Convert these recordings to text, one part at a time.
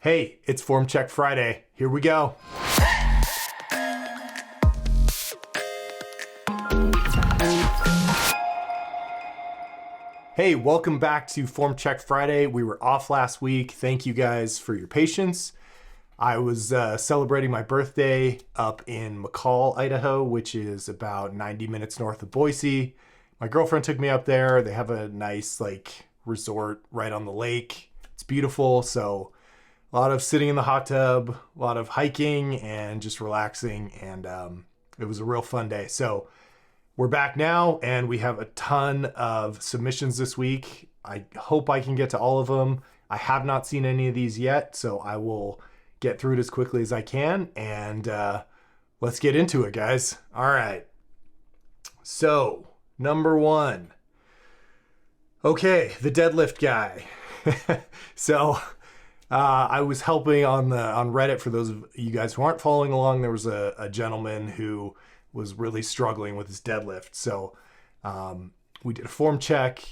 Hey, it's Form Check Friday. Here we go. Hey, welcome back to Form Check Friday. We were off last week. Thank you guys for your patience. I was celebrating my birthday up in McCall, Idaho, which is about 90 minutes north of Boise. My girlfriend took me up there. They have a nice resort right on the lake. It's beautiful. So a lot of sitting in the hot tub, a lot of hiking and just relaxing. And it was a real fun day. So we're back now and we have a ton of submissions this week. I hope I can get to all of them. I have not seen any of these yet, so I will get through it as quickly as I can. And let's get into it, guys. All right. So number one. Okay, the deadlift guy. So I was helping on Reddit. For those of you guys who aren't following along, there was a gentleman who was really struggling with his deadlift. So we did a form check.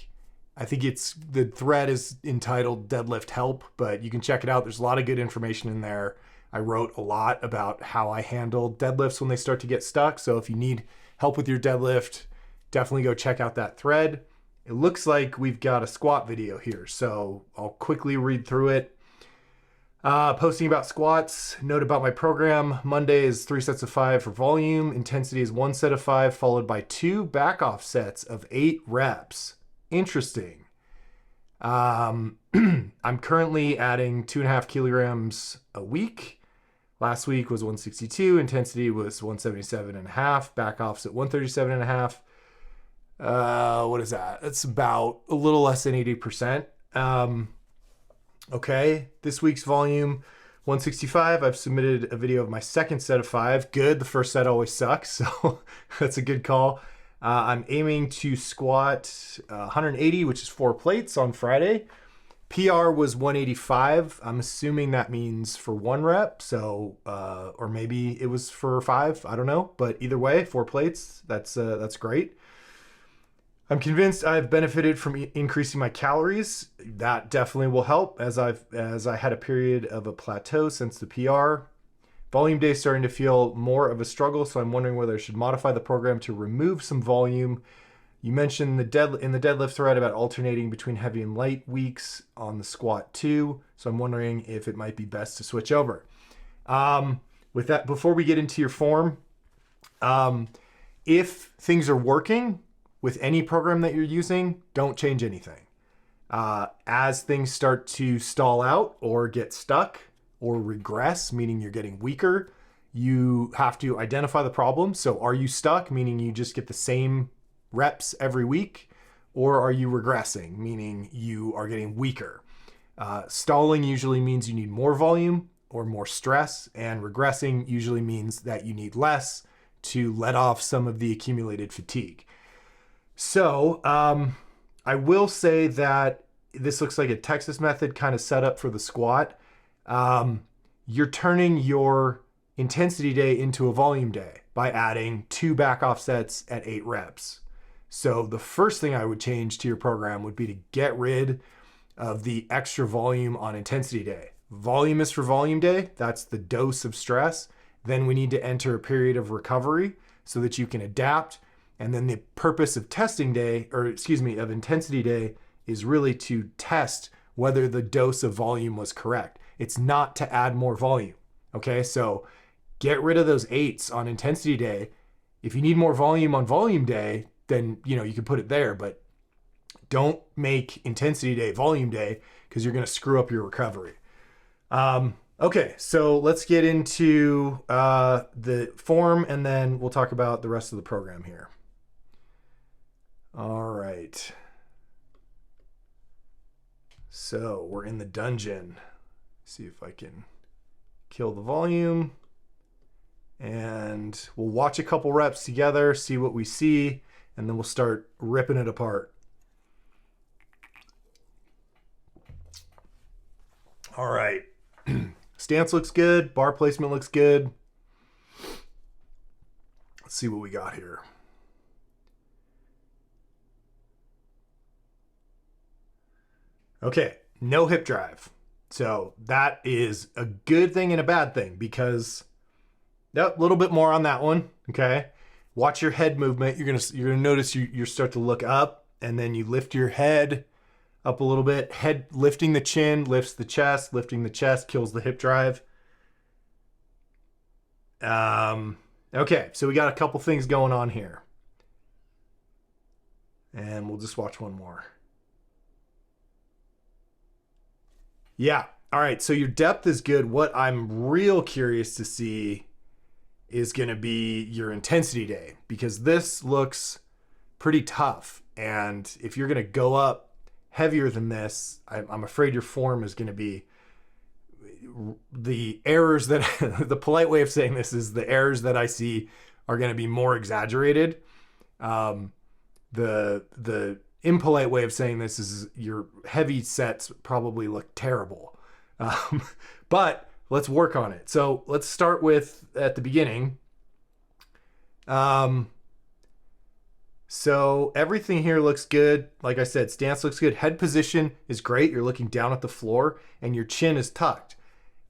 I think the thread is entitled Deadlift Help, but you can check it out. There's a lot of good information in there. I wrote a lot about how I handle deadlifts when they start to get stuck. So if you need help with your deadlift, definitely go check out that thread. It looks like we've got a squat video here, so I'll quickly read through it. Posting about squats, note about my program. Monday is 3 sets of 5 for volume. Intensity is 1 set of 5 followed by 2 back off sets of 8 reps. Interesting. I'm currently adding 2.5 kilograms a week. Last week was 162. Intensity was 177.5. Back offs at 137.5. What is that? That's about a little less than 80%. Okay, this week's volume, 165. I've submitted a video of my second set of 5. Good, the first set always sucks, so that's a good call. I'm aiming to squat 180, which is 4 plates on Friday. PR was 185. I'm assuming that means for 1 rep, so or maybe it was for 5. I don't know, but either way, 4 plates. That's great. I'm convinced I've benefited from increasing my calories. That definitely will help as I had a period of a plateau since the PR. Volume day is starting to feel more of a struggle, so I'm wondering whether I should modify the program to remove some volume. You mentioned in the deadlift thread about alternating between heavy and light weeks on the squat too, so I'm wondering if it might be best to switch over. With that, before we get into your form, if things are working with any program that you're using, don't change anything. As things start to stall out or get stuck or regress, meaning you're getting weaker, you have to identify the problem. So are you stuck, meaning you just get the same reps every week? Or are you regressing, meaning you are getting weaker? Stalling usually means you need more volume or more stress, and regressing usually means that you need less to let off some of the accumulated fatigue. So I will say that this looks like a Texas method kind of set up for the squat. You're turning your intensity day into a volume day by adding 2 back off sets at 8 reps. So the first thing I would change to your program would be to get rid of the extra volume on intensity day. Volume is for volume day. That's the dose of stress. Then we need to enter a period of recovery so that you can adapt. And then the purpose of of intensity day is really to test whether the dose of volume was correct. It's not to add more volume. Okay, so get rid of those 8s on intensity day. If you need more volume on volume day, then you can put it there, but don't make intensity day volume day because you're going to screw up your recovery. Okay, so let's get into the form and then we'll talk about the rest of the program here. All right. So we're in the dungeon. See if I can kill the volume. And we'll watch a couple reps together, see what we see, and then we'll start ripping it apart. All right. Stance looks good. Bar placement looks good. Let's see what we got here. Okay, no hip drive. So that is a good thing and a bad thing because a little bit more on that one. Okay. Watch your head movement. You're gonna notice you start to look up and then you lift your head up a little bit. Head lifting the chin lifts the chest. Lifting the chest kills the hip drive. Okay, so we got a couple things going on here. And we'll just watch one more. Yeah, all right, so your depth is good. What I'm real curious to see is gonna be your intensity day, because this looks pretty tough. And if you're gonna go up heavier than this, I'm afraid your form is gonna be the errors that the polite way of saying this is the errors that I see are going to be more exaggerated. The impolite way of saying this is your heavy sets probably look terrible. But let's work on it. So let's start with at the beginning. So everything here looks good. Like I said, stance looks good. Head position is great. You're looking down at the floor and your chin is tucked.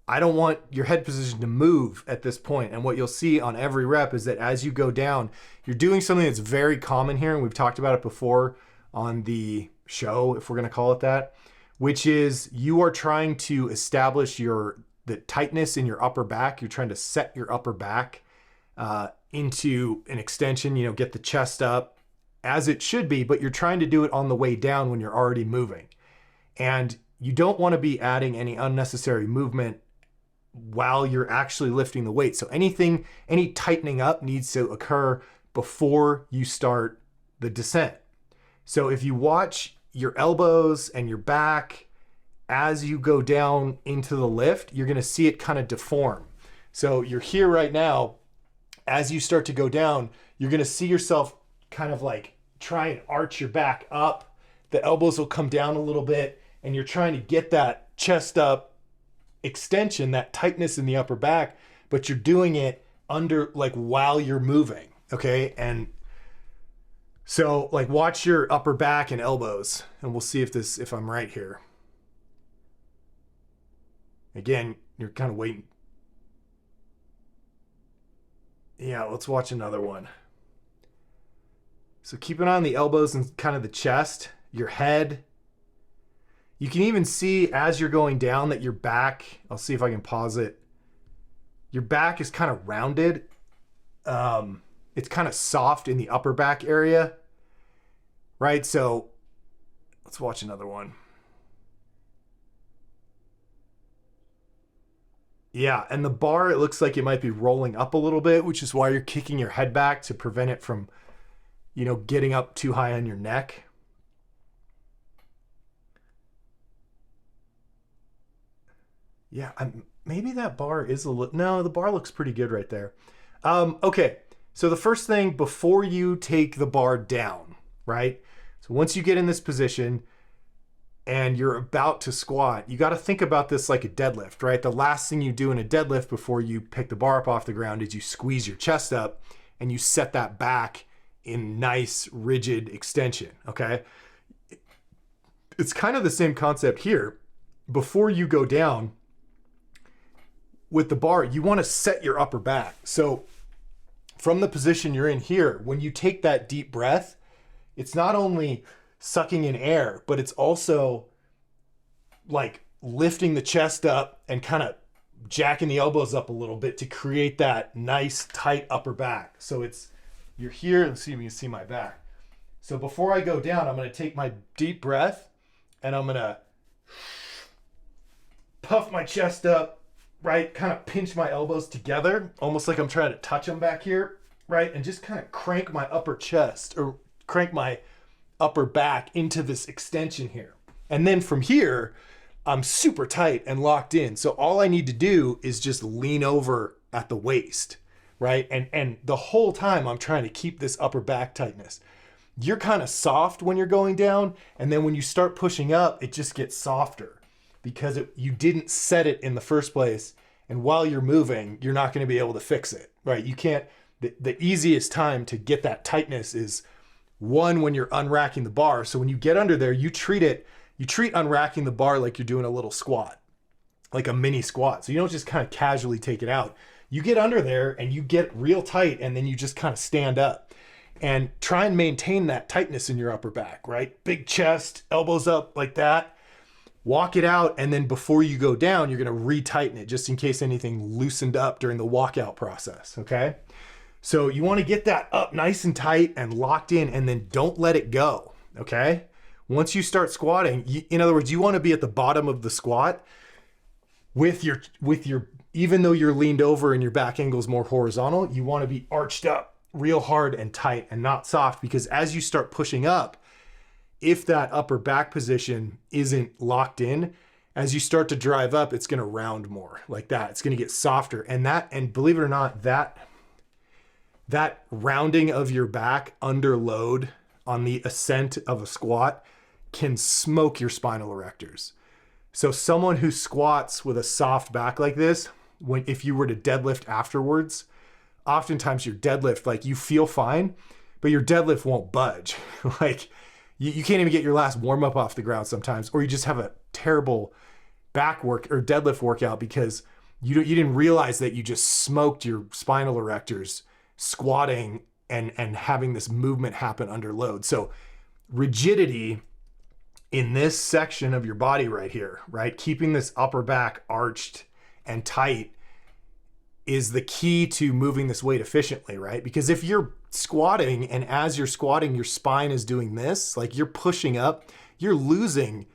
I don't want your head position to move at this point. And what you'll see on every rep is that as you go down, you're doing something that's very common here. And we've talked about it before on the show, if we're going to call it that, which is you are trying to establish the tightness in your upper back. You're trying to set your upper back into an extension, get the chest up as it should be, but you're trying to do it on the way down when you're already moving. And you don't want to be adding any unnecessary movement while you're actually lifting the weight. So any tightening up needs to occur before you start the descent. So if you watch your elbows and your back as you go down into the lift, you're going to see it kind of deform. So you're here right now. As you start to go down, you're going to see yourself kind of like try and arch your back up. The elbows will come down a little bit and you're trying to get that chest up extension, that tightness in the upper back, but you're doing it while you're moving. Okay. And so watch your upper back and elbows and we'll see if I'm right here. Again, you're kind of waiting. Yeah. Let's watch another one. So keep an eye on the elbows and kind of the chest, your head. You can even see as you're going down that your back, I'll see if I can pause it. Your back is kind of rounded. It's kind of soft in the upper back area, right? So let's watch another one. Yeah, and the bar, it looks like it might be rolling up a little bit, which is why you're kicking your head back to prevent it from, getting up too high on your neck. Yeah, maybe that bar is no, the bar looks pretty good right there. Okay, so the first thing before you take the bar down, right? So once you get in this position and you're about to squat, you got to think about this like a deadlift, right? The last thing you do in a deadlift before you pick the bar up off the ground is you squeeze your chest up and you set that back in nice rigid extension, okay? It's kind of the same concept here. Before you go down, with the bar, you want to set your upper back. So from the position you're in here, when you take that deep breath, it's not only sucking in air, but it's also like lifting the chest up and kind of jacking the elbows up a little bit to create that nice tight upper back. So you're here. Let's see if you can see my back. So before I go down, I'm going to take my deep breath and I'm going to puff my chest up, right? Kind of pinch my elbows together, almost like I'm trying to touch them back here, right? And just kind of crank my upper chest or crank my upper back into this extension here. And then from here, I'm super tight and locked in. So all I need to do is just lean over at the waist, right? And the whole time I'm trying to keep this upper back tightness. You're kind of soft when you're going down. And then when you start pushing up, it just gets softer because you didn't set it in the first place. And while you're moving, you're not going to be able to fix it, right? You can't, the easiest time to get that tightness is when you're unracking the bar. So when you get under there, you treat unracking the bar like you're doing a little squat. like a mini squat. So you don't just kind of casually take it out. You get under there and you get real tight, and then you just kind of stand up and try and maintain that tightness in your upper back, right? Big chest, elbows up like that. Walk it out, and then before you go down, you're gonna retighten it just in case anything loosened up during the walkout process, okay? So you wanna get that up nice and tight and locked in, and then don't let it go, okay? Once you start squatting, in other words, you wanna be at the bottom of the squat with your, even though you're leaned over and your back angle is more horizontal, you wanna be arched up real hard and tight and not soft, because as you start pushing up, if that upper back position isn't locked in, as you start to drive up, it's gonna round more like that. It's gonna get softer. And believe it or not, that rounding of your back under load on the ascent of a squat can smoke your spinal erectors. So someone who squats with a soft back like this, if you were to deadlift afterwards, oftentimes your deadlift, like you feel fine, but your deadlift won't budge. Like, you can't even get your last warm up off the ground sometimes, or you just have a terrible back work or deadlift workout because you didn't realize that you just smoked your spinal erectors squatting and having this movement happen under load. So rigidity in this section of your body right here, right? Keeping this upper back arched and tight is the key to moving this weight efficiently, right? Because if you're squatting and as you're squatting, your spine is doing this, like you're pushing up, you're losing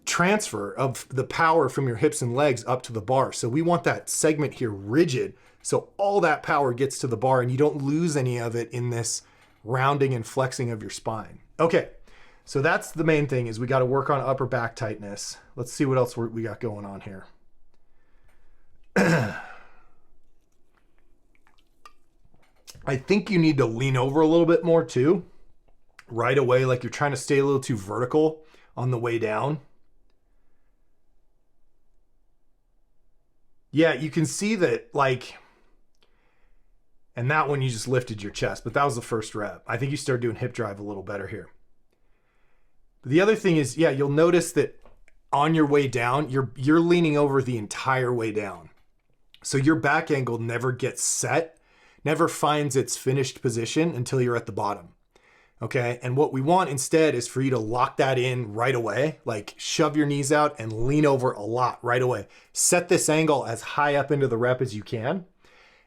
transfer of the power from your hips and legs up to the bar. So we want that segment here rigid, so all that power gets to the bar and you don't lose any of it in this rounding and flexing of your spine. Okay, so that's the main thing, is we got to work on upper back tightness. Let's see what else we got going on here. I think you need to lean over a little bit more too, right away, like you're trying to stay a little too vertical on the way down. Yeah, you can see that, like, and that one you just lifted your chest, but that was the first rep. I think you start doing hip drive a little better here. But the other thing is, yeah, you'll notice that on your way down, you're leaning over the entire way down. So your back angle never gets set, never finds its finished position until you're at the bottom, okay? And what we want instead is for you to lock that in right away, like shove your knees out and lean over a lot right away. Set this angle as high up into the rep as you can,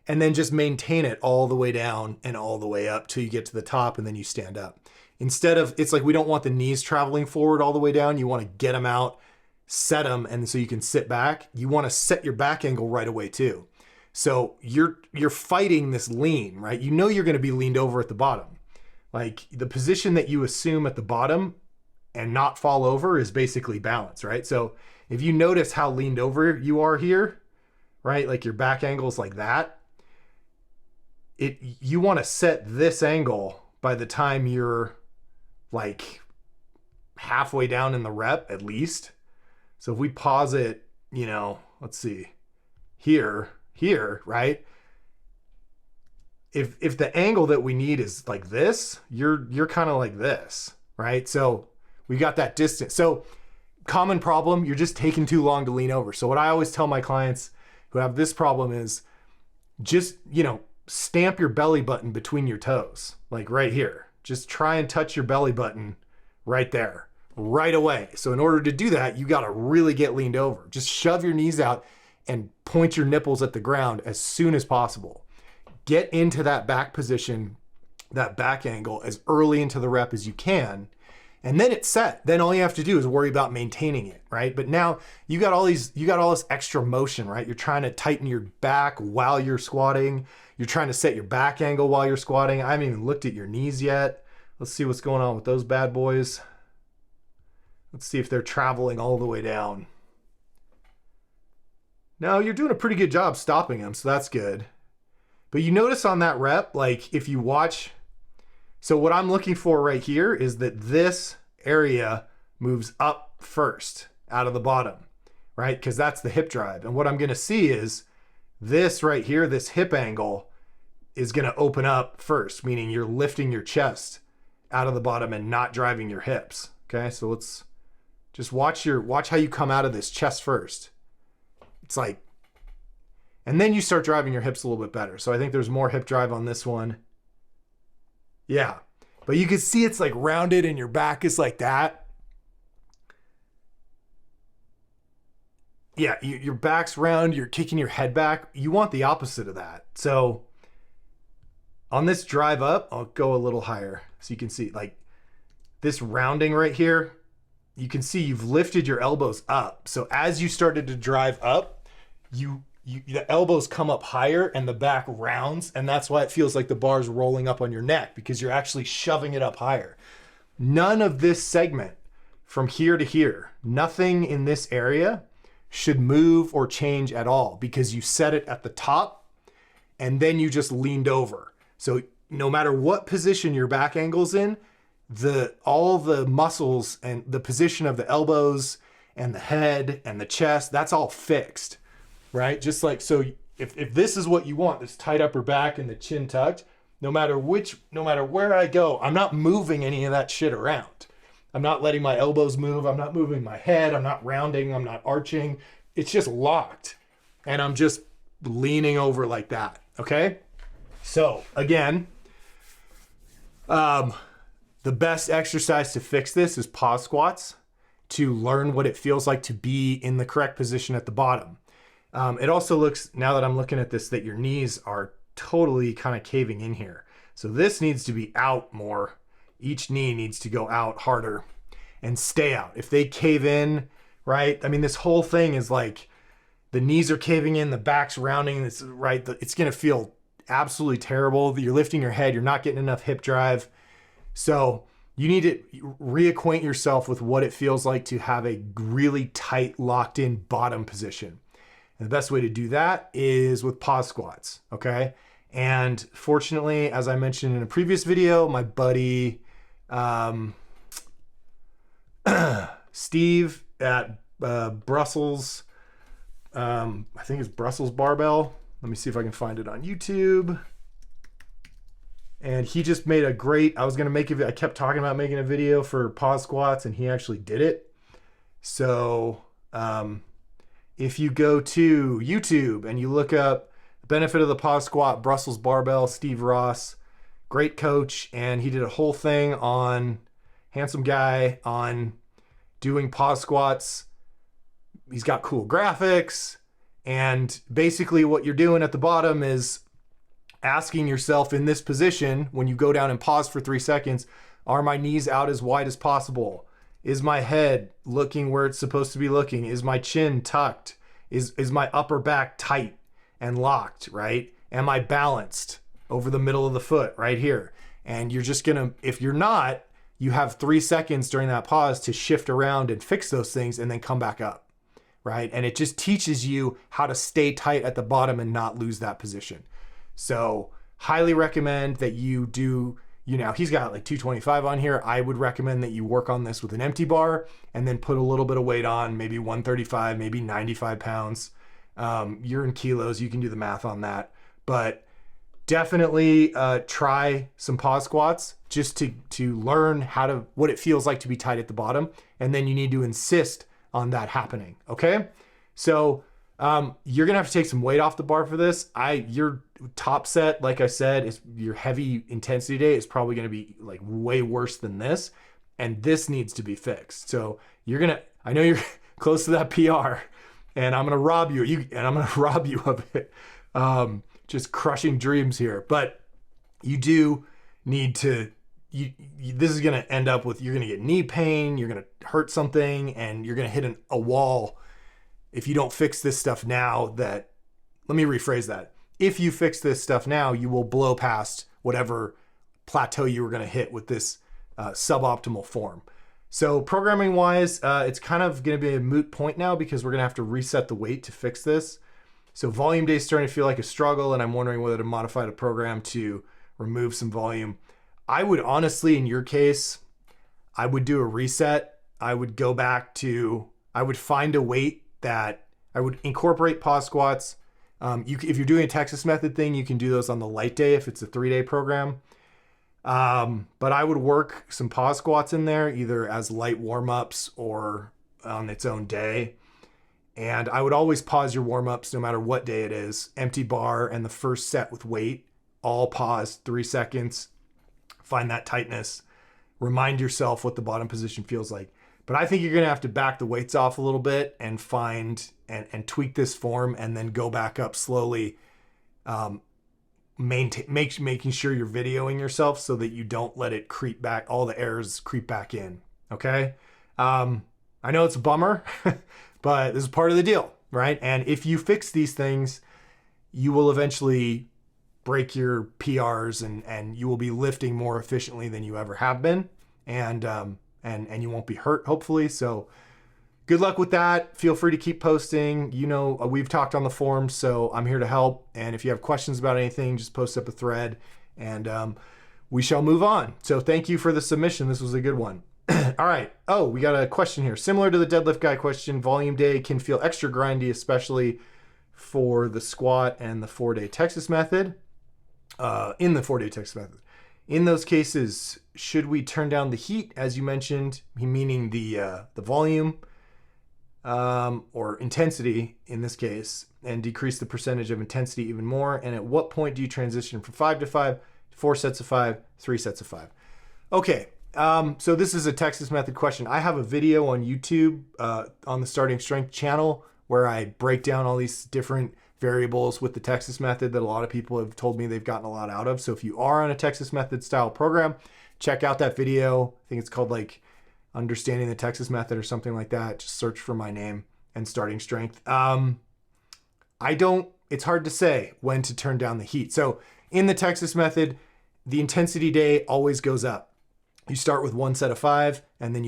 and then just maintain it all the way down and all the way up till you get to the top, and then you stand up. Instead of, it's like we don't want the knees traveling forward all the way down. You want to get them out, set them, and so you can sit back. You want to set your back angle right away too. So you're fighting this lean, right? You know you're going to be leaned over at the bottom. Like the position that you assume at the bottom and not fall over is basically balance, right? So if you notice how leaned over you are here, right? Like your back angle is like that. You want to set this angle by the time you're like halfway down in the rep at least. So if we pause it, you know, let's see, here, right? If the angle that we need is like this, you're kind of like this, right? So we got that distance. So common problem, you're just taking too long to lean over. So what I always tell my clients who have this problem is just, you know, stamp your belly button between your toes, like right here. Just try and touch your belly button right there, right away. So in order to do that, you got to really get leaned over. Just shove your knees out and point your nipples at the ground as soon as possible. Get into that back position, that back angle as early into the rep as you can. And then it's set. Then all you have to do is worry about maintaining it, right? But now you got all this extra motion, right? You're trying to tighten your back while you're squatting. You're trying to set your back angle while you're squatting. I haven't even looked at your knees yet. Let's see what's going on with those bad boys. Let's see if they're traveling all the way down. No, you're doing a pretty good job stopping them, so that's good. But you notice on that rep, like if you watch, so what I'm looking for right here is that this area moves up first out of the bottom, right? Because that's the hip drive. And what I'm going to see is this right here, this hip angle is going to open up first, meaning you're lifting your chest out of the bottom and not driving your hips. Okay, so let's just watch how you come out of this chest first. It's like, and then you start driving your hips a little bit better. So I think there's more hip drive on this one. Yeah. But you can see it's like rounded and your back is like that. Yeah, your back's round, you're kicking your head back. You want the opposite of that. So on this drive up, I'll go a little higher so you can see like this rounding right here. You can see you've lifted your elbows up. So as you started to drive up, the elbows come up higher and the back rounds, and that's why it feels like the bar's rolling up on your neck, because you're actually shoving it up higher. None of this segment from here to here, nothing in this area should move or change at all, because you set it at the top and then you just leaned over. So no matter what position your back angle's in, all the muscles and the position of the elbows and the head and the chest, that's all fixed, right? Just like, so if this is what you want, this tight upper back and the chin tucked, no matter where I go, I'm not moving any of that shit around. I'm not letting my elbows move. I'm not moving my head. I'm not rounding. I'm not arching. It's just locked. And I'm just leaning over like that. Okay? So again, the best exercise to fix this is pause squats, to learn what it feels like to be in the correct position at the bottom. It also looks, now that I'm looking at this, that your knees are totally kind of caving in here. So this needs to be out more. Each knee needs to go out harder and stay out. If they cave in, right? I mean, this whole thing is like the knees are caving in, the back's rounding. It's right. It's going to feel absolutely terrible. You're lifting your head. You're not getting enough hip drive. So you need to reacquaint yourself with what it feels like to have a really tight, locked in bottom position. And the best way to do that is with pause squats. Okay. And fortunately, as I mentioned in a previous video, my buddy, Steve at Brussels, I think it's Brussels Barbell. Let me see if I can find it on YouTube. And he just made a great, I kept talking about making a video for pause squats, and he actually did it. So if you go to YouTube and you look up Benefit of the Pause Squat, Brussels Barbell, Steve Ross, great coach, and he did a whole thing on, handsome guy, on doing pause squats. He's got cool graphics, and basically what you're doing at the bottom is asking yourself in this position, when you go down and pause for 3 seconds, are my knees out as wide as possible? Is my head looking where it's supposed to be looking? Is my chin tucked? Is my upper back tight and locked, right? Am I balanced over the middle of the foot right here? And you're just gonna, if you're not, you have 3 seconds during that pause to shift around and fix those things and then come back up, right? And it just teaches you how to stay tight at the bottom and not lose that position. So highly recommend that you do, he's got like 225 on here. I would recommend that you work on this with an empty bar and then put a little bit of weight on, maybe 135, maybe 95 pounds. You're in kilos, you can do the math on that. But definitely try some pause squats just to learn what it feels like to be tight at the bottom. And then you need to insist on that happening, okay? So you're gonna have to take some weight off the bar for this. Your top set, like I said, is your heavy intensity day is probably gonna be like way worse than this, and this needs to be fixed. So I know you're close to that PR, and I'm gonna rob you of it. Just crushing dreams here, but you do need to. This is gonna end up with, you're gonna get knee pain, you're gonna hurt something, and you're gonna hit a wall if you don't fix this stuff now. Let me rephrase that. If you fix this stuff now, you will blow past whatever plateau you were going to hit with this suboptimal form. So programming wise, it's kind of going to be a moot point now, because we're going to have to reset the weight to fix this. So volume day is starting to feel like a struggle, and I'm wondering whether to modify the program to remove some volume. I would honestly, in your case, I would do a reset. I would go back to, I would find a weight that I would incorporate pause squats. If you're doing a Texas method thing, you can do those on the light day if it's a 3-day program. But I would work some pause squats in there, either as light warm-ups or on its own day. And I would always pause your warm-ups no matter what day it is. Empty bar and the first set with weight, all pause 3 seconds. Find that tightness. Remind yourself what the bottom position feels like. But I think you're going to have to back the weights off a little bit and find and tweak this form and then go back up slowly. Making sure you're videoing yourself so that you don't let it creep back, all the errors creep back in. Okay. I know it's a bummer, but this is part of the deal, right? And if you fix these things, you will eventually break your PRs and you will be lifting more efficiently than you ever have been. And you won't be hurt, hopefully. So good luck with that. Feel free to keep posting. You know, we've talked on the forums, so I'm here to help. And if you have questions about anything, just post up a thread and we shall move on. So thank you for the submission. This was a good one. All right. Oh, we got a question here. Similar to the deadlift guy question, volume day can feel extra grindy, especially for the squat and the 4-day Texas method. In the 4-day Texas method. In those cases, should we turn down the heat, as you mentioned, meaning the volume or intensity in this case, and decrease the percentage of intensity even more? And at what point do you transition from 5 to 5, 4 sets of 5, 3 sets of 5? Okay. So this is a Texas method question. I have a video on YouTube on the Starting Strength channel where I break down all these different variables with the Texas method that a lot of people have told me they've gotten a lot out of. So if you are on a Texas method style program, check out that video. I think it's called like Understanding the Texas Method or something like that. Just search for my name and Starting Strength. It's hard to say when to turn down the heat. So in the Texas method, the intensity day always goes up. You start with 1 set of 5 and then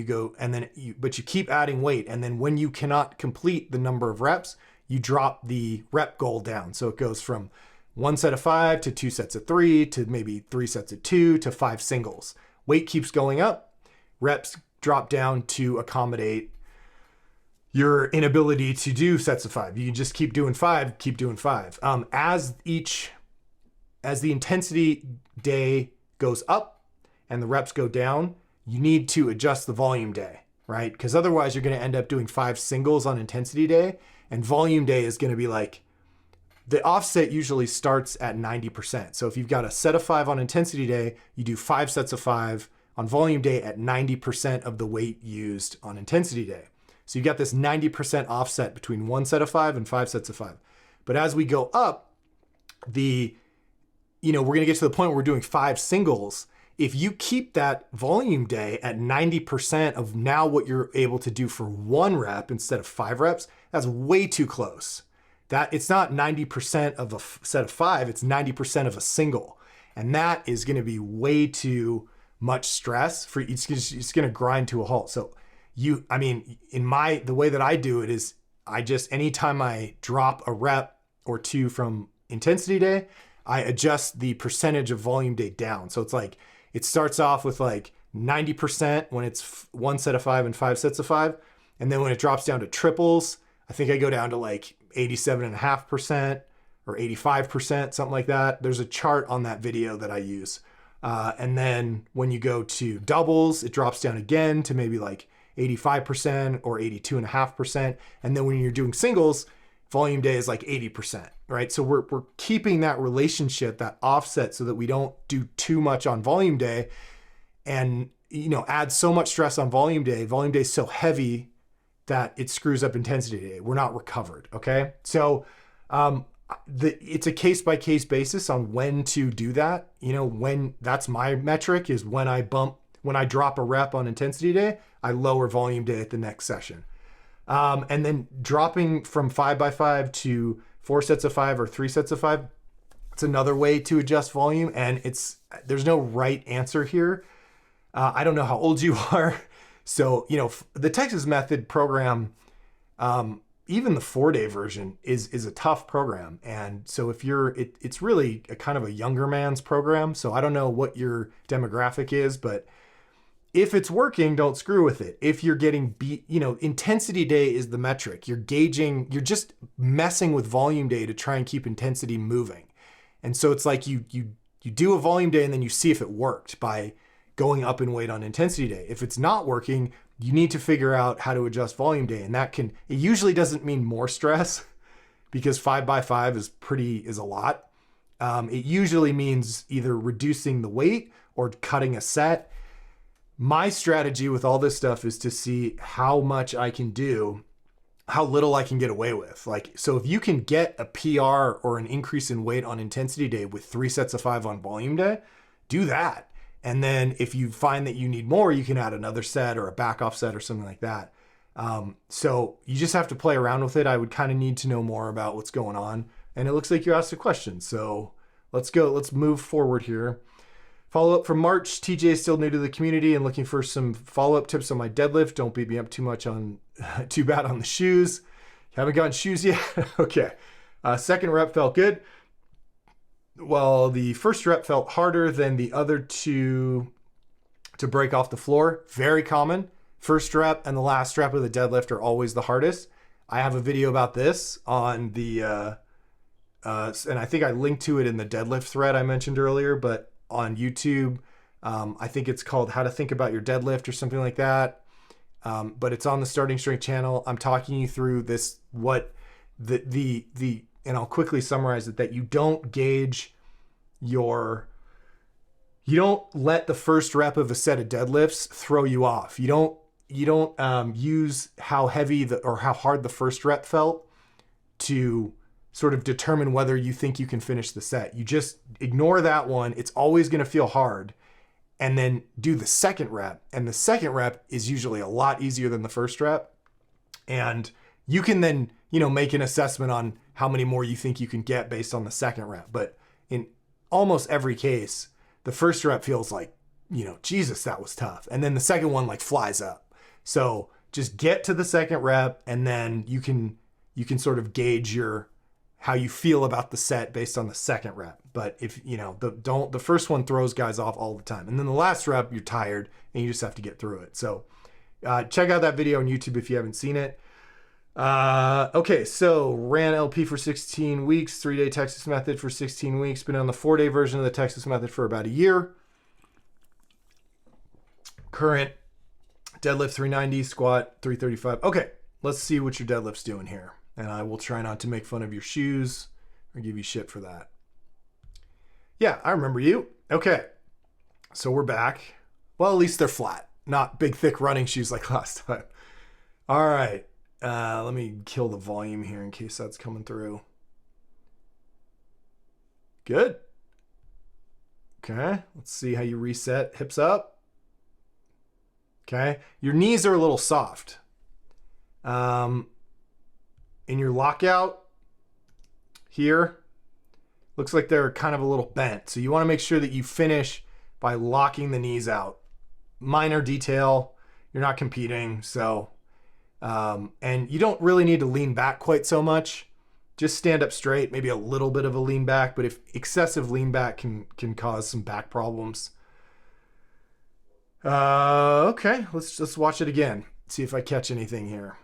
but you keep adding weight. And then when you cannot complete the number of reps, you drop the rep goal down. So it goes from 1 set of 5 to 2 sets of 3 to maybe 3 sets of 2 to 5 singles. Weight keeps going up. Reps drop down to accommodate your inability to do sets of 5. You just keep doing 5, keep doing 5. As the intensity day goes up and the reps go down, you need to adjust the volume day, right? Because otherwise you're going to end up doing 5 singles on intensity day, and volume day is going to be like, the offset usually starts at 90%. So if you've got a set of 5 on intensity day, you do 5 sets of 5 on volume day at 90% of the weight used on intensity day. So you've got this 90% offset between 1 set of 5 and 5 sets of 5. But as we go up, we're going to get to the point where we're doing 5 singles. If you keep that volume day at 90% of now what you're able to do for 1 rep instead of 5 reps, that's way too close. That it's not 90% of a set of 5, it's 90% of a single. And that is going to be way too much stress for it's going to grind to a halt. So the way that I do it is anytime I drop a rep or 2 from intensity day, I adjust the percentage of volume day down. So it's like, it starts off with like 90% when it's 1 set of 5 and 5 sets of 5. And then when it drops down to triples, I think I go down to like 87.5% or 85%, something like that. There's a chart on that video that I use. And then when you go to doubles, it drops down again to maybe like 85% or 82.5%. And then when you're doing singles, volume day is like 80%, right? So we're keeping that relationship, that offset, so that we don't do too much on volume day and, add so much stress on volume day. Volume day is so heavy that it screws up intensity day. We're not recovered, okay? So it's a case-by-case basis on when to do that. When that's my metric is when I drop a rep on intensity day, I lower volume day at the next session. And then dropping from 5x5 to 4 sets of 5 or 3 sets of 5, it's another way to adjust volume. And there's no right answer here. I don't know how old you are. So, the Texas Method program, even the 4-day version is a tough program. And so it's really a kind of a younger man's program. So I don't know what your demographic is, but if it's working, don't screw with it. If you're getting beat, intensity day is the metric. You're just messing with volume day to try and keep intensity moving. And so it's like you do a volume day and then you see if it worked by going up in weight on intensity day. If it's not working, you need to figure out how to adjust volume day. And it usually doesn't mean more stress because 5x5 is a lot. It usually means either reducing the weight or cutting a set. My strategy with all this stuff is to see how much I can do, how little I can get away with. Like, so if you can get a PR or an increase in weight on intensity day with 3 sets of 5 on volume day, do that. And then if you find that you need more, you can add another set or a back off set or something like that. So you just have to play around with it. I would kind of need to know more about what's going on. And it looks like you asked a question. So let's go. Let's move forward here. Follow up from March. TJ is still new to the community and looking for some follow-up tips on my deadlift. Don't beat me up too bad on the shoes. Haven't gotten shoes yet. Okay. Second rep felt good. Well, the first rep felt harder than the other two to break off the floor. Very common. First rep and the last rep of the deadlift are always the hardest. I have a video about this on the, and I think I linked to it in the deadlift thread I mentioned earlier, but on YouTube, I think it's called How to Think About Your Deadlift or something like that. But it's on the Starting Strength channel. I'm talking you through this, and I'll quickly summarize it, that you don't let the first rep of a set of deadlifts throw you off. You don't use how heavy or how hard the first rep felt to sort of determine whether you think you can finish the set. You just ignore that one. It's always going to feel hard. And then do the second rep. And the second rep is usually a lot easier than the first rep. And you can then, make an assessment on how many more you think you can get based on the second rep. But in almost every case, the first rep feels like, Jesus, that was tough. And then the second one like flies up. So just get to the second rep and then you can sort of gauge how you feel about the set based on the second rep. But if, the first one throws guys off all the time. And then the last rep, you're tired and you just have to get through it. So check out that video on YouTube if you haven't seen it. Okay, so ran LP for 16 weeks, 3-day Texas method for 16 weeks, been on the 4-day version of the Texas method for about a year. Current deadlift 390, squat 335. Okay, let's see what your deadlift's doing here. And I will try not to make fun of your shoes or give you shit for that. Yeah, I remember you. Okay, so we're back. Well, at least they're flat, not big, thick running shoes like last time. All right. Let me kill the volume here in case that's coming through. Good. Okay, let's see how you reset. Hips up. Okay, your knees are a little soft. In your lockout here, looks like they're kind of a little bent. So you want to make sure that you finish by locking the knees out. Minor detail, you're not competing, so... and you don't really need to lean back quite so much. Just stand up straight, maybe a little bit of a lean back, but if excessive lean back can cause some back problems. Okay, let's watch it again. See if I catch anything here.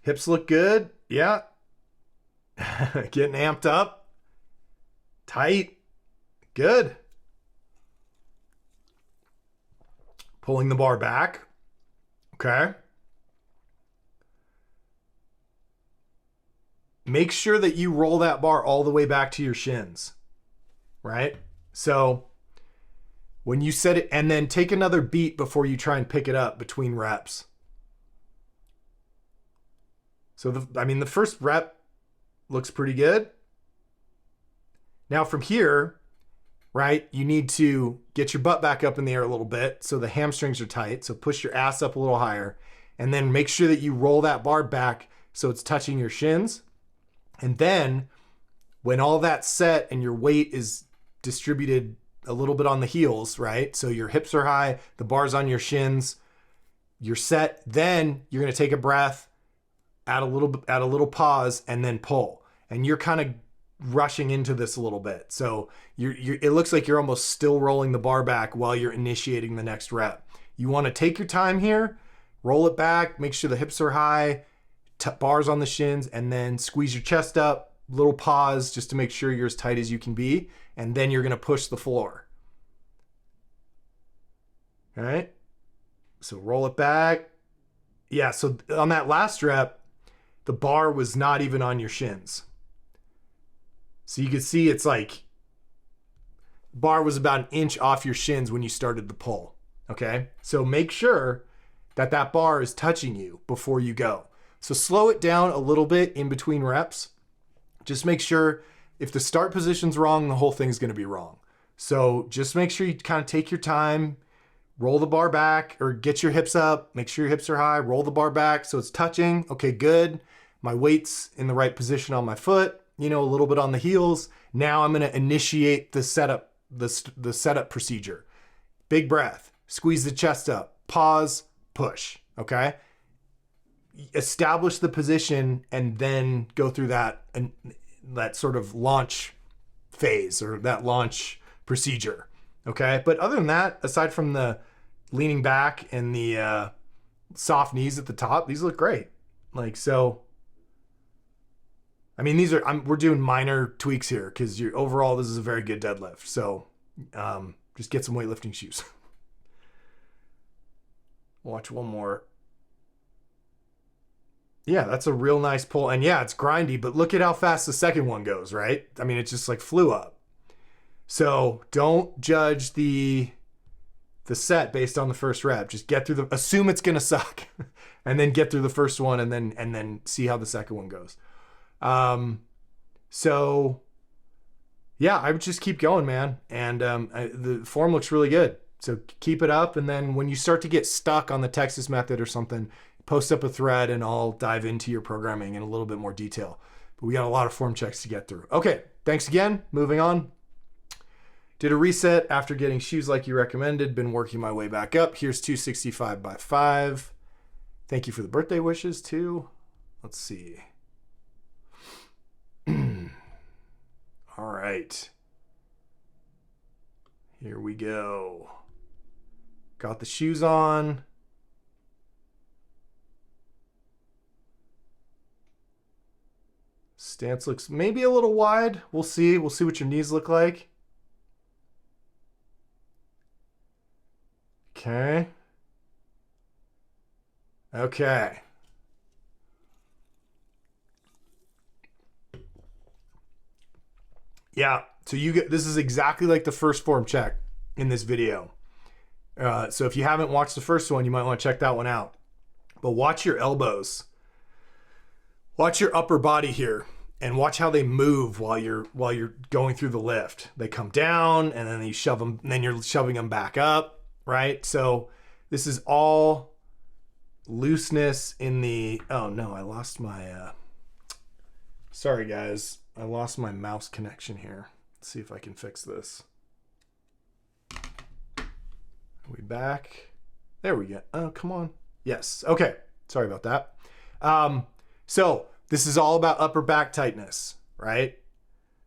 Hips look good. Yeah. Getting amped up. Tight. Good. Pulling the bar back. Okay. Make sure that you roll that bar all the way back to your shins, right? So when you set it, and then take another beat before you try and pick it up between reps. So, the first rep looks pretty good. Now from here, right, you need to get your butt back up in the air a little bit so the hamstrings are tight. So push your ass up a little higher and then make sure that you roll that bar back so it's touching your shins. And then when all that's set and your weight is distributed a little bit on the heels, right? So your hips are high, the bar's on your shins, you're set. Then you're going to take a breath, add a little pause, and then pull. And you're kind of rushing into this a little bit. So it looks like you're almost still rolling the bar back while you're initiating the next rep. You want to take your time here, roll it back, make sure the hips are high, bars on the shins, and then squeeze your chest up, little pause just to make sure you're as tight as you can be. And then you're going to push the floor. All right. So roll it back. Yeah, so on that last rep, the bar was not even on your shins. So you can see it's like bar was about an inch off your shins when you started the pull. Okay, so make sure that that bar is touching you before you go. So slow it down a little bit in between reps. Just make sure if the start position's wrong, the whole thing's going to be wrong. So just make sure you kind of take your time, roll the bar back or get your hips up, make sure your hips are high, roll the bar back so it's touching. Okay, good. My weight's in the right position on my foot, you know, a little bit on the heels. Now I'm going to initiate the setup, the setup procedure. Big breath, squeeze the chest up, pause, push. Okay. Establish the position and then go through that sort of launch phase or that launch procedure. Okay. But other than that, aside from the leaning back and the soft knees at the top, these look great. Like, so, I mean, these are, we're doing minor tweaks here because overall, this is a very good deadlift. So just get some weightlifting shoes. Watch one more. Yeah, that's a real nice pull. And yeah, it's grindy, but look at how fast the second one goes, right? I mean, it just like flew up. So don't judge the set based on the first rep. Just get through assume it's going to suck and then get through the first one and then see how the second one goes. So yeah, I would just keep going, man. And the form looks really good. So keep it up. And then when you start to get stuck on the Texas method or something, post up a thread and I'll dive into your programming in a little bit more detail. But we got a lot of form checks to get through. Okay, thanks again. Moving on. Did a reset after getting shoes like you recommended. Been working my way back up. Here's 265 by 5. Thank you for the birthday wishes too. Let's see. All right. Here we go. Got the shoes on. Stance looks maybe a little wide. We'll see. We'll see what your knees look like. Okay. Okay. Yeah. So this is exactly like the first form check in this video. So if you haven't watched the first one, you might want to check that one out. But watch your elbows. Watch your upper body here and watch how they move while you're going through the lift. They come down and then you shove them, and then you're shoving them back up, right? So this is all looseness in the, oh no, I lost my, sorry guys, I lost my mouse connection here. Let's see if I can fix this. Are we back? There we go. Oh, come on. Yes. Okay. Sorry about that. So this is all about upper back tightness, right?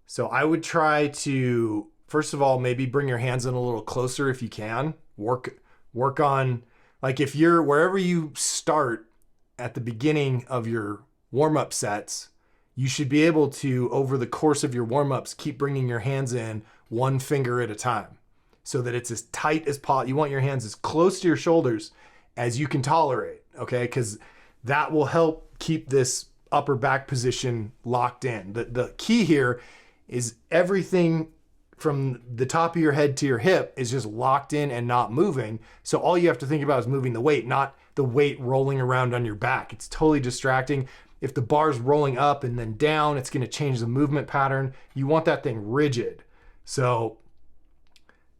So I would try to, first of all, maybe bring your hands in a little closer if you can. Work on, like if you're, wherever you start at the beginning of your warm-up sets, you should be able to, over the course of your warm-ups, keep bringing your hands in one finger at a time so that it's as tight as possible. You want your hands as close to your shoulders as you can tolerate, okay? Because that will help keep this upper back position locked in. The key here is everything from the top of your head to your hip is just locked in and not moving. So all you have to think about is moving the weight, not the weight rolling around on your back. It's totally distracting. If the bar's rolling up and then down, it's going to change the movement pattern. You want that thing rigid. So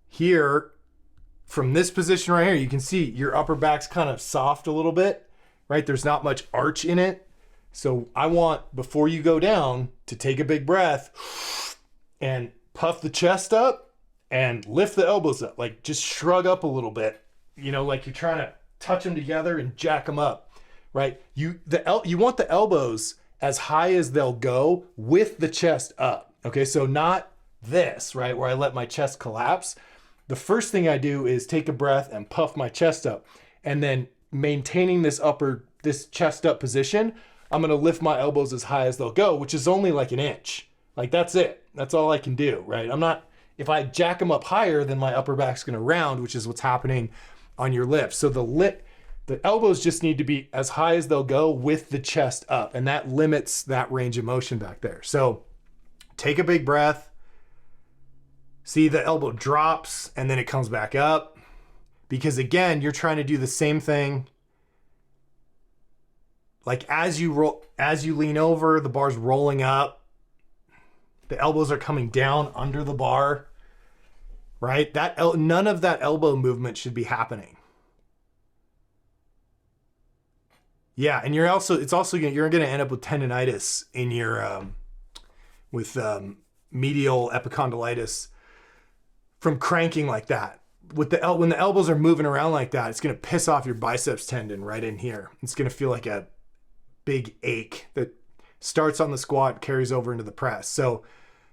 here, from this position right here, you can see your upper back's kind of soft a little bit, right? There's not much arch in it. So I want, before you go down, to take a big breath and puff the chest up and lift the elbows up. Like just shrug up a little bit, you know, like you're trying to touch them together and jack them up, right? You want the elbows as high as they'll go with the chest up. Okay, so not this, right, where I let my chest collapse. The first thing I do is take a breath and puff my chest up, and then maintaining this chest up position, I'm gonna lift my elbows as high as they'll go, which is only like an inch. Like that's it. That's all I can do, right? If I jack them up higher, then my upper back's gonna round, which is what's happening on your lift. So The elbows just need to be as high as they'll go with the chest up, and that limits that range of motion back there. So take a big breath. See, the elbow drops and then it comes back up, because again, you're trying to do the same thing. Like as you lean over, the bar's rolling up. The elbows are coming down under the bar, right? None of that elbow movement should be happening. Yeah, and you're going to end up with tendonitis in your medial epicondylitis from cranking like that. When the elbows are moving around like that, it's going to piss off your biceps tendon right in here. It's going to feel like a big ache that starts on the squat, carries over into the press. So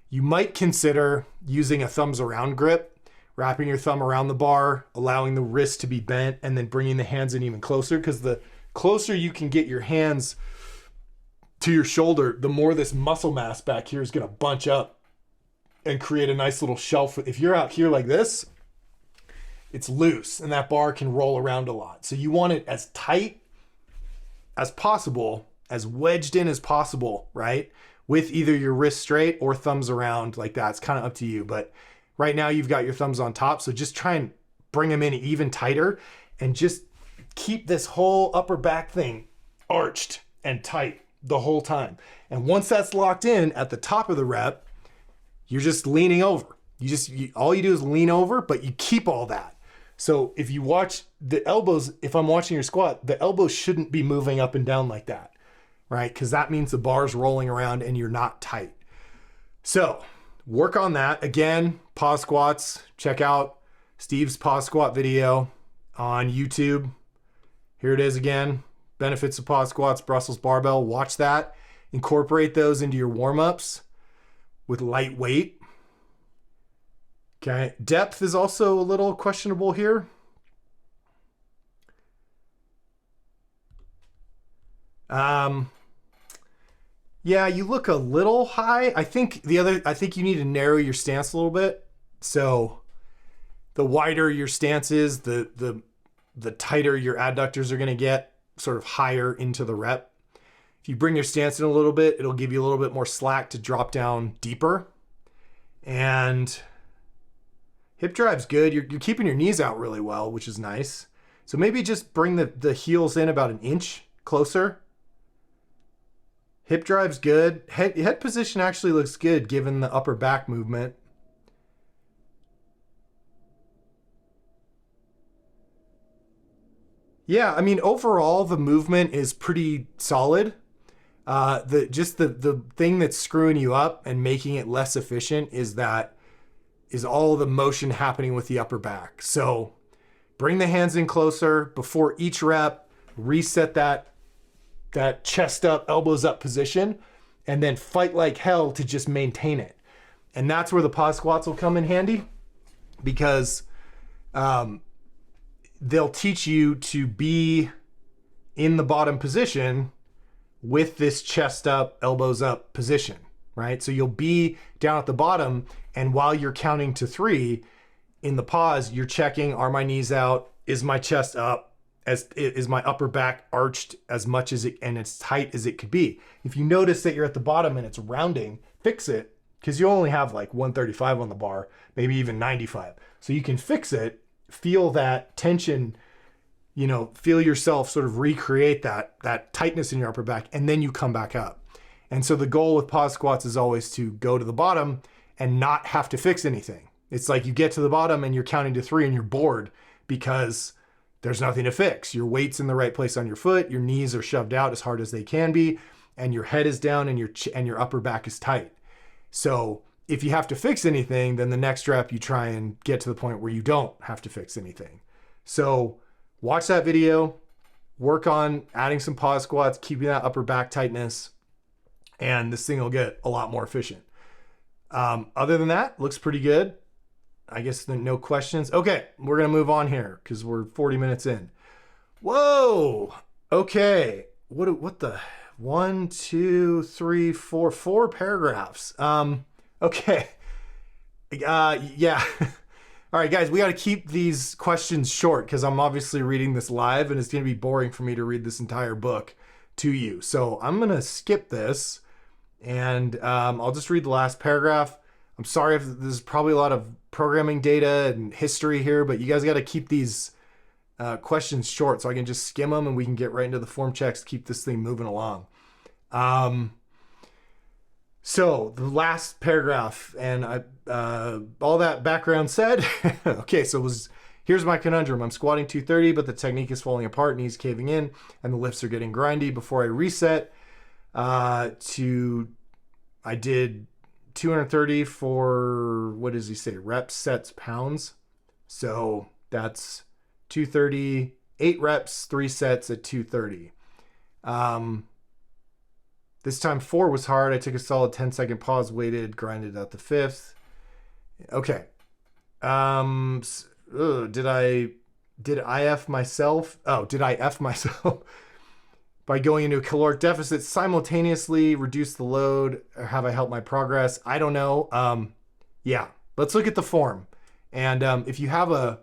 you might consider using a thumbs around grip, wrapping your thumb around the bar, allowing the wrist to be bent, and then bringing the hands in even closer, because the closer you can get your hands to your shoulder, the more this muscle mass back here is going to bunch up and create a nice little shelf. If you're out here like this, it's loose and that bar can roll around a lot. So you want it as tight as possible, as wedged in as possible, right? With either your wrist straight or thumbs around like that. It's kind of up to you. But right now you've got your thumbs on top. So just try and bring them in even tighter and just keep this whole upper back thing arched and tight the whole time. And once that's locked in at the top of the rep, you're just leaning over. All you do is lean over, but you keep all that. So if you watch the elbows, if I'm watching your squat, the elbows shouldn't be moving up and down like that, right? Because that means the bar's rolling around and you're not tight. So work on that. Again, pause squats. Check out Steve's pause squat video on YouTube. Here it is again. Benefits of pause squats, Brussels barbell. Watch that. Incorporate those into your warm-ups with light weight. Okay. Depth is also a little questionable here. Yeah, you look a little high. I think you need to narrow your stance a little bit. So the wider your stance is, the tighter your adductors are going to get, sort of higher into the rep. If you bring your stance in a little bit, it'll give you a little bit more slack to drop down deeper. And hip drive's good. You're keeping your knees out really well, which is nice. So maybe just bring the heels in about an inch closer. Hip drive's good. Head position actually looks good given the upper back movement. Yeah, I mean, overall, the movement is pretty solid. The thing that's screwing you up and making it less efficient is all the motion happening with the upper back. So bring the hands in closer before each rep, reset that chest up, elbows up position, and then fight like hell to just maintain it. And that's where the pause squats will come in handy, because they'll teach you to be in the bottom position with this chest up, elbows up position, right? So you'll be down at the bottom, and while you're counting to 3 in the pause, you're checking, are my knees out? Is my chest up? Is my upper back arched as much as it and as tight as it could be? If you notice that you're at the bottom and it's rounding, fix it, because you only have like 135 on the bar, maybe even 95. So you can fix it, feel that tension, feel yourself sort of recreate that tightness in your upper back, and then you come back up. And so the goal with pause squats is always to go to the bottom and not have to fix anything. It's like you get to the bottom and you're counting to 3 and you're bored because there's nothing to fix. Your weight's in the right place on your foot, your knees are shoved out as hard as they can be, and your head is down and your upper back is tight. So if you have to fix anything, then the next rep you try and get to the point where you don't have to fix anything. So watch that video, work on adding some pause squats, keeping that upper back tightness, and this thing will get a lot more efficient. Other than that, looks pretty good. I guess no questions. Okay, we're gonna move on here because we're 40 minutes in. Whoa, okay. What the, 1, 2, 3, 4 paragraphs. Okay. Yeah. All right, guys, we got to keep these questions short because I'm obviously reading this live and it's going to be boring for me to read this entire book to you. So I'm going to skip this and I'll just read the last paragraph. I'm sorry if there's probably a lot of programming data and history here, but you guys got to keep these questions short so I can just skim them and we can get right into the form checks to keep this thing moving along. So the last paragraph, and all that background said, okay, so here's my conundrum. I'm squatting 230, but the technique is falling apart, knees caving in, and the lifts are getting grindy. Before I reset I did 230 for, what does he say, reps, sets, pounds. So that's 230, 8 reps, 3 sets at 230. This time 4 was hard. I took a solid 10-second pause, waited, grinded out the 5th. Okay. Did I F myself? Oh, did I F myself by going into a caloric deficit simultaneously, reduce the load, or have I helped my progress? I don't know. Yeah, let's look at the form. And if you have I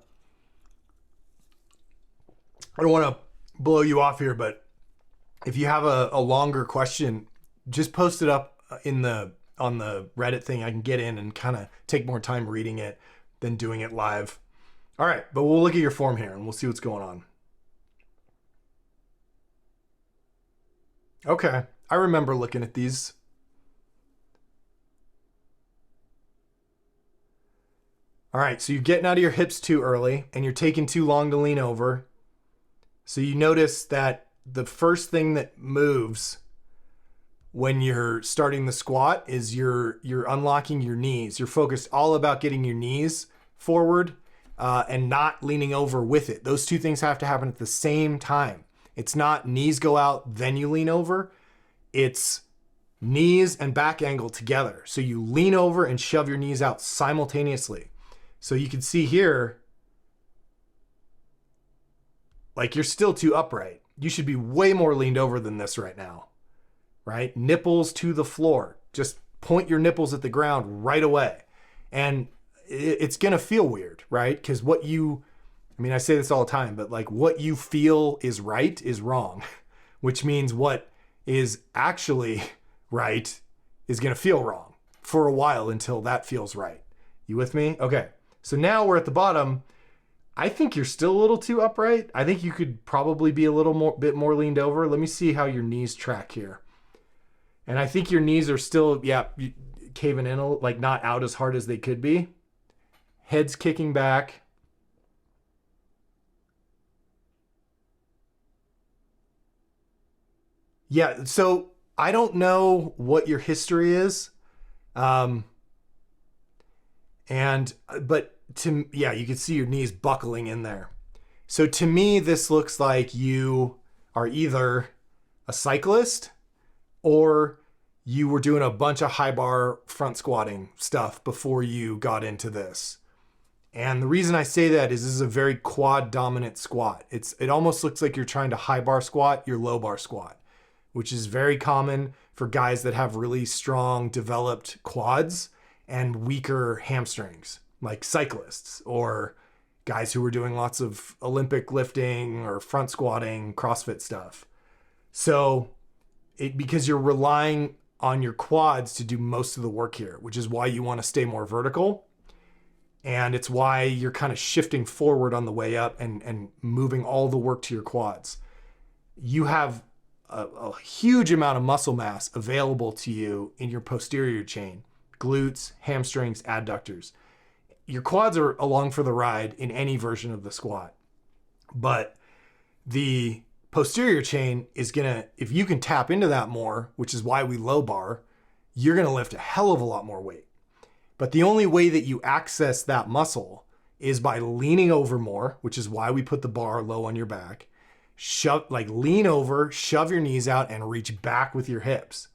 don't want to blow you off here, but if you have a longer question, just post it up on the Reddit thing. I can get in and kind of take more time reading it than doing it live. All right, but we'll look at your form here and we'll see what's going on. Okay, I remember looking at these. All right, so you're getting out of your hips too early and you're taking too long to lean over. So you notice that the first thing that moves when you're starting the squat is you're unlocking your knees. You're focused all about getting your knees forward and not leaning over with it. Those two things have to happen at the same time. It's not knees go out, then you lean over. It's knees and back angle together. So you lean over and shove your knees out simultaneously. So you can see here, like you're still too upright. You should be way more leaned over than this right now, right? Nipples to the floor. Just point your nipples at the ground right away. And it's going to feel weird, right? Because I say this all the time, but like what you feel is right is wrong, which means what is actually right is going to feel wrong for a while until that feels right. You with me? Okay. So now we're at the bottom. I think you're still a little too upright. I think you could probably be a bit more leaned over. Let me see how your knees track here. And I think your knees are still, caving in, like not out as hard as they could be. Head's kicking back. Yeah, so I don't know what your history is. But you can see your knees buckling in there. So to me, this looks like you are either a cyclist or you were doing a bunch of high bar front squatting stuff before you got into this. And the reason I say that is this is a very quad dominant squat. It almost looks like you're trying to high bar squat your low bar squat, which is very common for guys that have really strong developed quads and weaker hamstrings, like cyclists or guys who were doing lots of Olympic lifting or front squatting, CrossFit stuff. So because you're relying on your quads to do most of the work here, which is why you want to stay more vertical. And it's why you're kind of shifting forward on the way up and moving all the work to your quads. You have a huge amount of muscle mass available to you in your posterior chain, glutes, hamstrings, adductors. Your quads are along for the ride in any version of the squat. But the posterior chain is gonna, if you can tap into that more, which is why we low bar, you're gonna lift a hell of a lot more weight. But the only way that you access that muscle is by leaning over more, which is why we put the bar low on your back. Lean over, shove your knees out and reach back with your hips,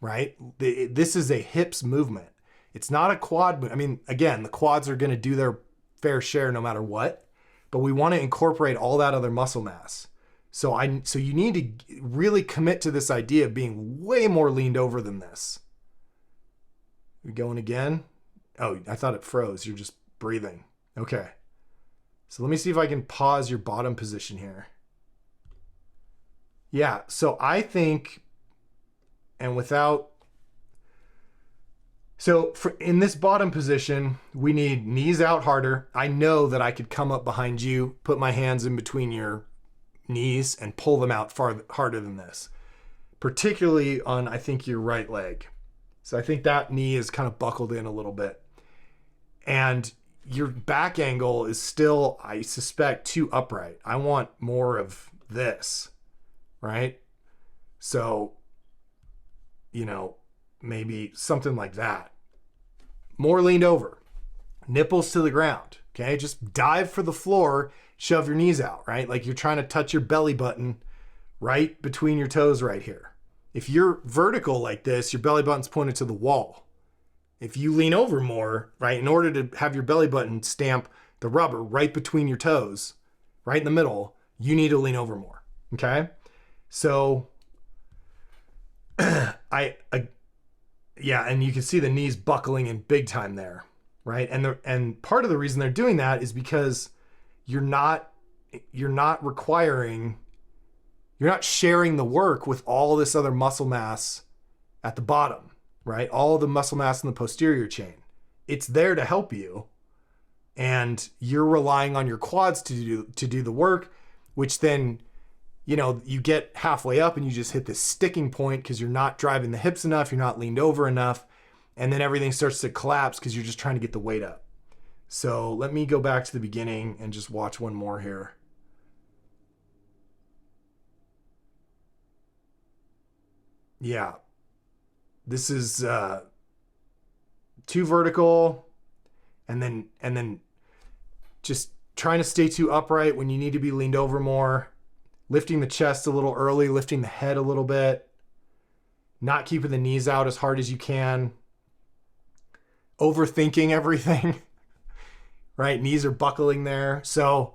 right? This is a hips movement. It's not a quad. I mean, again, the quads are going to do their fair share no matter what, but we want to incorporate all that other muscle mass. So you need to really commit to this idea of being way more leaned over than this. We going again? Oh, I thought it froze. You're just breathing. Okay. So let me see if I can pause your bottom position here. Yeah, so I think, and without, so in this bottom position, we need knees out harder. I know that I could come up behind you, put my hands in between your knees and pull them out far harder than this, particularly on, I think, your right leg. So I think that knee is kind of buckled in a little bit. And your back angle is still, I suspect, too upright. I want more of this, right? So, you know, maybe something like that. More leaned over, nipples to the ground, okay? Just dive for the floor, shove your knees out, right? Like you're trying to touch your belly button right between your toes right here. If you're vertical like this, your belly button's pointed to the wall. If you lean over more, right, in order to have your belly button stamp the rubber right between your toes, right in the middle, you need to lean over more, okay? So, yeah, and you can see the knees buckling in big time there, right? And part of the reason they're doing that is because you're not sharing the work with all this other muscle mass at the bottom, right? All the muscle mass in the posterior chain. It's there to help you. And you're relying on your quads to do the work, which then, you know, you get halfway up and you just hit this sticking point because you're not driving the hips enough, you're not leaned over enough, and then everything starts to collapse because you're just trying to get the weight up. So let me go back to the beginning and just watch one more here. Yeah. This is too vertical, and then just trying to stay too upright when you need to be leaned over more, lifting the chest a little early, lifting the head a little bit, not keeping the knees out as hard as you can, overthinking everything, right? Knees are buckling there. So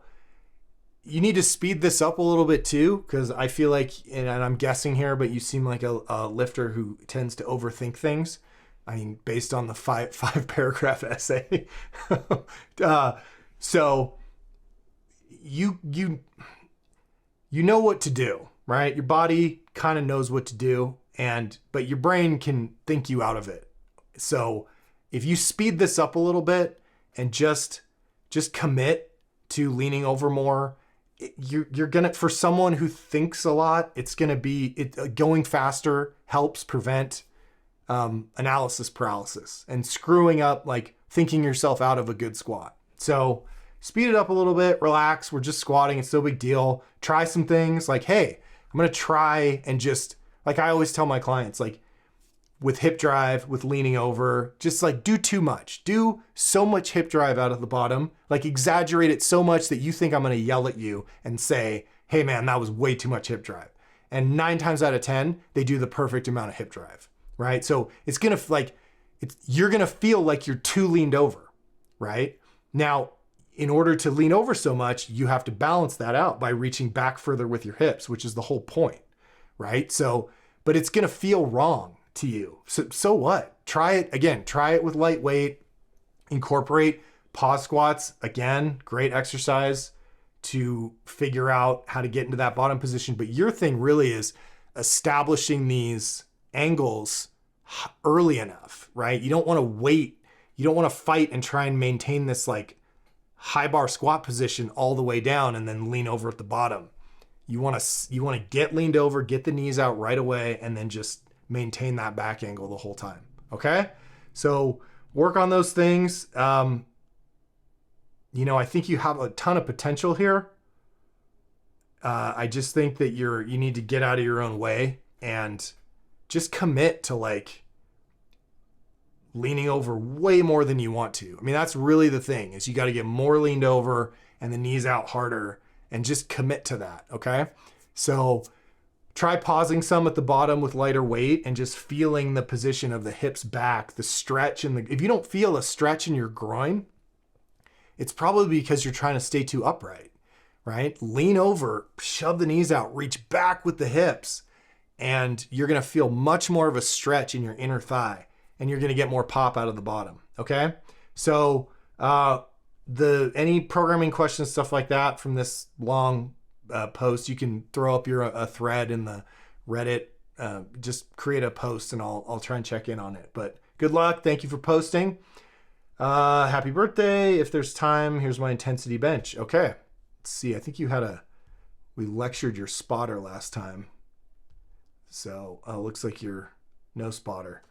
you need to speed this up a little bit too, because I feel like, and I'm guessing here, but you seem like a lifter who tends to overthink things. I mean, based on the five paragraph essay. So you know what to do, right? Your body kind of knows what to do, but your brain can think you out of it. So if you speed this up a little bit and just commit to leaning over more, you're gonna, for someone who thinks a lot, it's gonna be, going faster helps prevent analysis paralysis and screwing up, like thinking yourself out of a good squat. So speed it up a little bit, relax. We're just squatting. It's no big deal. Try some things like, hey, I'm going to try and just, like I always tell my clients, like with hip drive, with leaning over, just like do too much. Do so much hip drive out of the bottom, like exaggerate it so much that you think I'm going to yell at you and say, hey man, that was way too much hip drive. And 9 times out of 10, they do the perfect amount of hip drive, right? So it's going to you're going to feel like you're too leaned over, right? Now, in order to lean over so much, you have to balance that out by reaching back further with your hips, which is the whole point, right? So, but it's going to feel wrong to you. So what? Try it again. Try it with lightweight. Incorporate pause squats. Again, great exercise to figure out how to get into that bottom position. But your thing really is establishing these angles early enough, right? You don't want to wait. You don't want to fight and try and maintain this like high bar squat position all the way down and then lean over at the bottom. You want to get leaned over, get the knees out right away, and then just maintain that back angle the whole time. Okay? So work on those things. I think you have a ton of potential here. I just think that you need to get out of your own way and just commit to like leaning over way more than you want to. I mean, that's really the thing, is you got to get more leaned over and the knees out harder and just commit to that. Okay. So try pausing some at the bottom with lighter weight and just feeling the position of the hips back, the stretch if you don't feel a stretch in your groin, it's probably because you're trying to stay too upright, right? Lean over, shove the knees out, reach back with the hips, and you're going to feel much more of a stretch in your inner thigh. And you're going to get more pop out of the bottom. Okay. So, any programming questions, stuff like that from this long post, you can throw up a thread in the Reddit. Just create a post and I'll try and check in on it. But good luck. Thank you for posting. Happy birthday. If there's time, here's my intensity bench. Okay. Let's see. I think we lectured your spotter last time. So looks like you're no spotter.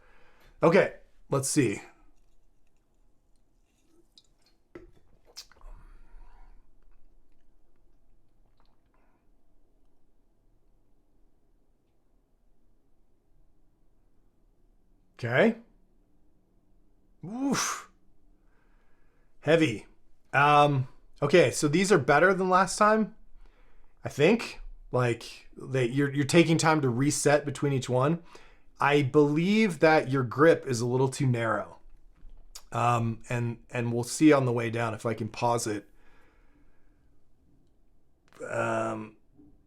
Okay. Let's see. Okay. Oof. Heavy. Okay, so these are better than last time, I think. Like you're taking time to reset between each one. I believe that your grip is a little too narrow. And we'll see on the way down if I can pause it.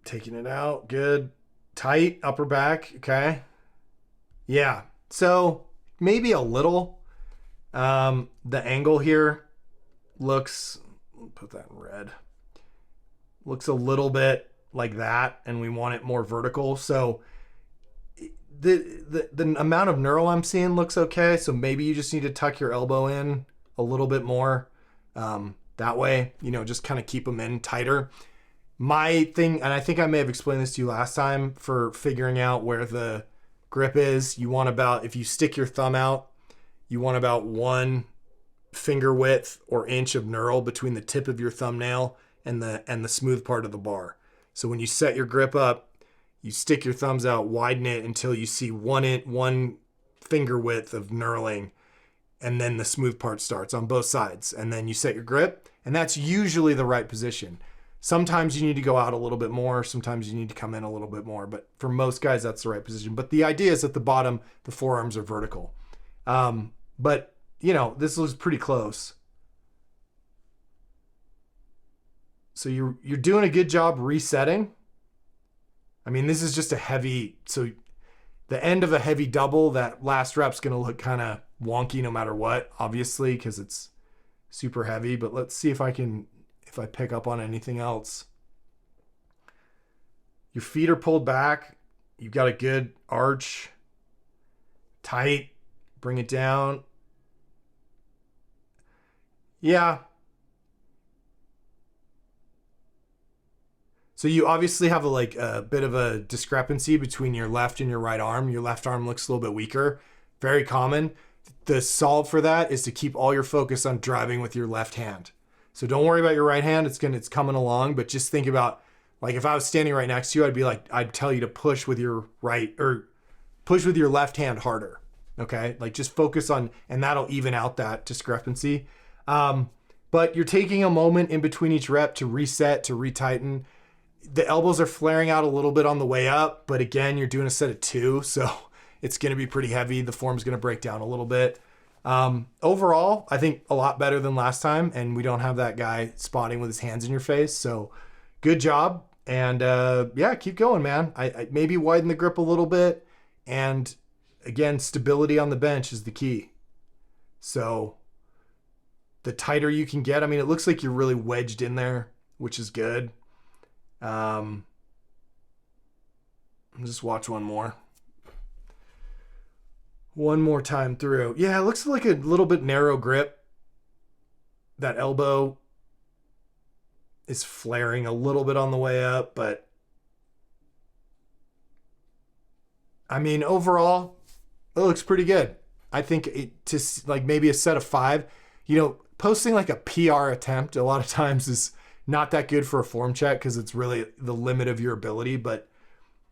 Taking it out. Good. Tight upper back. Okay. Yeah. So maybe a little. The angle here looks, put that in red, looks a little bit like that, and we want it more vertical. So the amount of knurl I'm seeing looks okay. So maybe you just need to tuck your elbow in a little bit more. That way, just kind of keep them in tighter. My thing, and I think I may have explained this to you last time, for figuring out where the grip is, you want about, if you stick your thumb out, you want about 1 finger width or inch of knurl between the tip of your thumbnail and the smooth part of the bar. So when you set your grip up, you stick your thumbs out, widen it until you see 1 finger width of knurling, and then the smooth part starts on both sides. And then you set your grip, and that's usually the right position. Sometimes you need to go out a little bit more. Sometimes you need to come in a little bit more. But for most guys, that's the right position. But the idea is at the bottom, the forearms are vertical. But, this looks pretty close. So you're doing a good job resetting. I mean, this is just a heavy, so the end of a heavy double, that last rep's going to look kind of wonky no matter what, obviously, because it's super heavy. But let's see if I pick up on anything else. Your feet are pulled back. You've got a good arch. Tight. Bring it down. Yeah. So you obviously have a bit of a discrepancy between your left and your right arm. Your left arm looks a little bit weaker. Very common. The solve for that is to keep all your focus on driving with your left hand. So don't worry about your right hand. It's coming along, but just think about, like, if I was standing right next to you, I'd tell you to push with your right, or push with your left hand harder. Okay. Like, just focus on, and that'll even out that discrepancy. But you're taking a moment in between each rep to reset, to retighten. The elbows are flaring out a little bit on the way up, but again, you're doing a set of 2. So it's going to be pretty heavy. The form's going to break down a little bit. Overall, I think a lot better than last time, and we don't have that guy spotting with his hands in your face. So good job. And, yeah, keep going, man. I maybe widen the grip a little bit. And again, stability on the bench is the key. So the tighter you can get, I mean, it looks like you're really wedged in there, which is good. Just watch one more. One more time through. Yeah, it looks like a little bit narrow grip. That elbow is flaring a little bit on the way up, but I mean, overall, it looks pretty good. I think maybe a set of 5, posting like a PR attempt a lot of times is not that good for a form check because it's really the limit of your ability. But